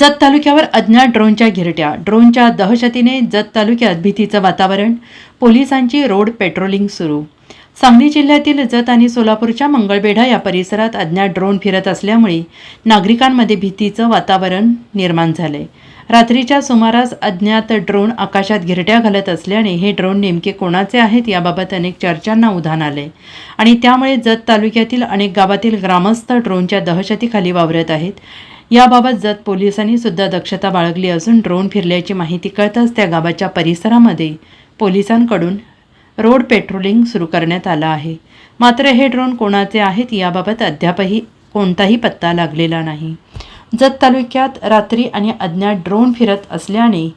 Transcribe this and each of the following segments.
जत तालुक्यावर अज्ञात ड्रोनच्या घिरट्या. ड्रोनच्या दहशतीने जत तालुक्यात भीतीचं वातावरण. पोलिसांची रोड पेट्रोलिंग सुरू. सांगली जिल्ह्यातील जत आणि सोलापूरच्या मंगळवेढा या परिसरात अज्ञात ड्रोन फिरत असल्यामुळे नागरिकांमध्ये भीतीचं वातावरण निर्माण झालंय. रात्रीच्या सुमारास अज्ञात ड्रोन आकाशात घिरट्या घालत असल्याने हे ड्रोन नेमके कोणाचे आहेत याबाबत अनेक चर्चांना उधाण आले आणि त्यामुळे जत तालुक्यातील अनेक गावातील ग्रामस्थ ड्रोनच्या दहशतीखाली वावरत आहेत. याबाबत जत पोलिसांनी सुद्धा दक्षता बाळगली असून ड्रोन फिरल्याची माहिती कळताच त्या गावाच्या परिसरामध्ये पोलिसांकडून रोड पेट्रोलिंग सुरू करण्यात आलं आहे. मात्र हे ड्रोन कोणाचे आहेत याबाबत अद्यापही कोणताही पत्ता लागलेला नाही. जत तालुक्यात रात्री आणि अज्ञात ड्रोन फिरत असल्याने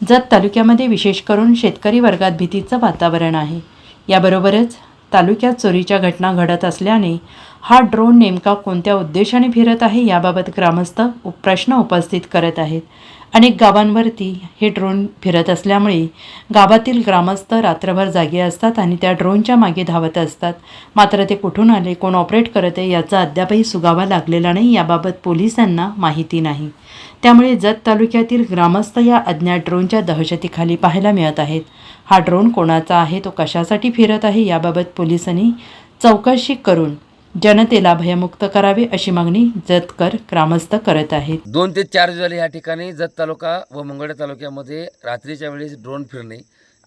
जत तालुक्यामध्ये विशेष करून शेतकरी वर्गात भीतीचं वातावरण आहे. याबरोबरच तालुक्यात चोरीच्या घटना घडत असल्याने हा ड्रोन नेमका कोणत्या उद्देशाने फिरत आहे याबाबत ग्रामस्थ प्रश्न उपस्थित करत आहेत. अनेक गावांवरती हे ड्रोन फिरत असल्यामुळे गावातील ग्रामस्थ रात्रभर जागे असतात आणि त्या ड्रोनच्या मागे धावत असतात. मात्र ते कुठून आले, कोण ऑपरेट करत आहे याचा अद्यापही सुगावा लागलेला नाही. याबाबत पोलिसांना माहिती नाही. त्यामुळे जत तालुक्यातील ग्रामस्थ या अज्ञात ड्रोनच्या दहशतीखाली पाहायला मिळत आहेत. हा ड्रोन कोणाचा आहे, तो कशासाठी फिरत आहे याबाबत पोलिसांनी चौकशी करून जनतेला भयमुक्त करावे अशी मागणी जतकर ग्रामस्थ करत आहेत. 2 ते 4 झाले या ठिकाणी जत तालुका व मंगळवेढा तालुक्यामध्ये रात्रीच्या वेळेस ड्रोन फिरणे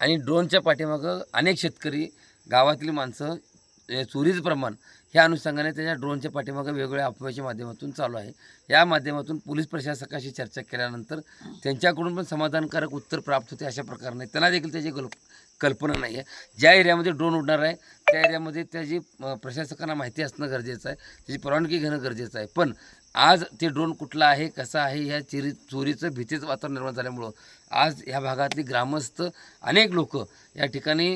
आणि ड्रोनच्या पाठीमागं अनेक शेतकरी गावातील माणसं चोरीचं प्रमाण ह्या अनुषंगाने त्याच्या ड्रोनच्या पाठीमागं वेगवेगळ्या अफवाच्या माध्यमातून चालू आहे. या माध्यमातून पोलीस प्रशासकाशी चर्चा केल्यानंतर त्यांच्याकडून पण समाधानकारक उत्तर प्राप्त होते. अशा प्रकारे त्यांना देखील त्याची कल्पना नाही आहे. ज्या एरियामध्ये ड्रोन उडणार आहे त्या एरियामध्ये त्याची प्रशासकांना माहिती असणं गरजेचं आहे, त्याची परवानगी घेणं गरजेचं आहे. पण आज ते ड्रोन कुठला आहे, कसा आहे, ह्या चोरीचं भीतीचं वातावरण निर्माण झाल्यामुळं आज ह्या भागातली ग्रामस्थ अनेक लोक या ठिकाणी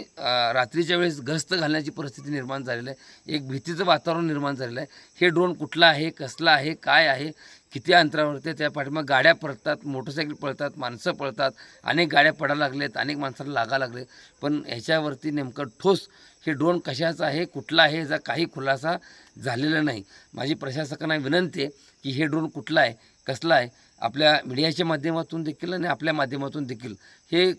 रात्रीच्या वेळेस गस्त घालण्याची परिस्थिती निर्माण झालेली आहे. एक भीतीचं वातावरण निर्माण झालेलं आहे. हे ड्रोन कुठला आहे, कसला आहे, काय आहे, किती अंतरावरती त्या पाठीमाग गाड्या पळतात, मोटरसायकल पळतात, माणसं पळतात, अनेक गाड्या पडायला लागलेत, अनेक माणसाला लागा लागले. पण ह्याच्यावरती नेमकं ठोस हे ड्रोन कशाचं आहे, कुठला आहे, याचा काही खुलासा झालेला नाही. माझी प्रशासकांना विनंती आहे की हे ड्रोन कुठला आहे, कसला आहे, आपल्या मीडियाच्या माध्यमातून देखील आणि आपल्या माध्यमातून देखील हे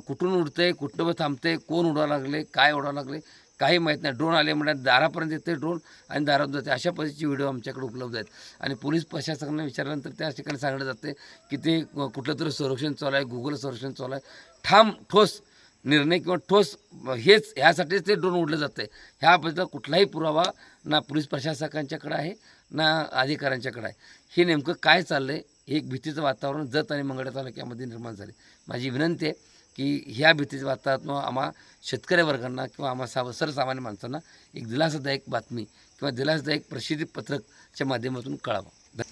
कुठून उडतं आहे, कुठं थांबतं आहे, कोण उडावं लागले, काय उडावं लागले, काही माहीत नाही. ड्रोन आले म्हणजे दारापर्यंत येते ड्रोन आणि दारात जाते. अशा पद्धतीचे व्हिडिओ आमच्याकडे उपलब्ध आहेत आणि पोलीस प्रशासकांना विचारल्यानंतर त्या ठिकाणी सांगण्यात जाते की ते कुठलं तरी संरक्षण चालू आहे, गुगल संरक्षण चालू आहे. ठाम ठोस निर्णय किंवा ठोस हेच ह्यासाठीच ते ड्रोन उडलं जातं आहे. ह्याबद्दल कुठलाही पुरावा ना पोलीस प्रशासकांच्याकडे आहे ना अधिकाऱ्यांच्याकडे आहे. हे नेमकं काय चाललं आहे, एक भीतीचं वातावरण जत आणि मंगळवेढा तालुक्यामध्ये निर्माण झाले. माझी विनंती आहे की ह्या भीतीच्या वातावरणातून आम्हा शेतकरी वर्गांना किंवा आम्हा सर्वसामान्य माणसांना एक दिलासादायक बातमी किंवा दिलासादायक प्रसिद्धी पत्रकच्या माध्यमातून कळावं.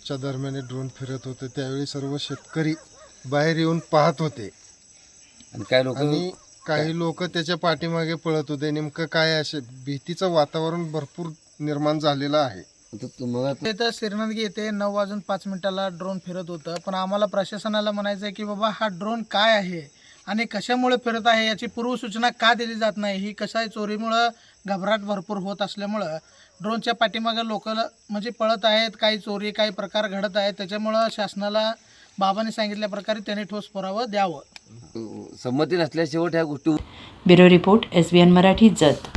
च्या दरम्यान ड्रोन फिरत होते त्यावेळी सर्व शेतकरी बाहेर येऊन पाहत होते आणि काही लोक त्याच्या पाठीमागे पळत होते. नेमकं काय असे भीतीचं वातावरण भरपूर निर्माण झालेलं आहे. इथं सिरनदगी येथे 9:05 ड्रोन फिरत होतं. पण आम्हाला प्रशासनाला म्हणायचं आहे की बाबा हा ड्रोन काय आहे आणि कशामुळे फिरत आहे याची पूर्वसूचना का दिली जात नाही. ही कसं आहे, चोरीमुळं घबराट भरपूर होत असल्यामुळं ड्रोनच्या पाठीमागं लोक म्हणजे पळत आहेत. काही चोरी, काही प्रकार घडत आहेत. त्याच्यामुळं शासनाला बाबांनी सांगितल्या प्रकारे त्यांनी ठोस पुरावा द्यावं. संमती नसल्या शेवट ह्या गोष्टी. Bureau report SBN Marathi Jat.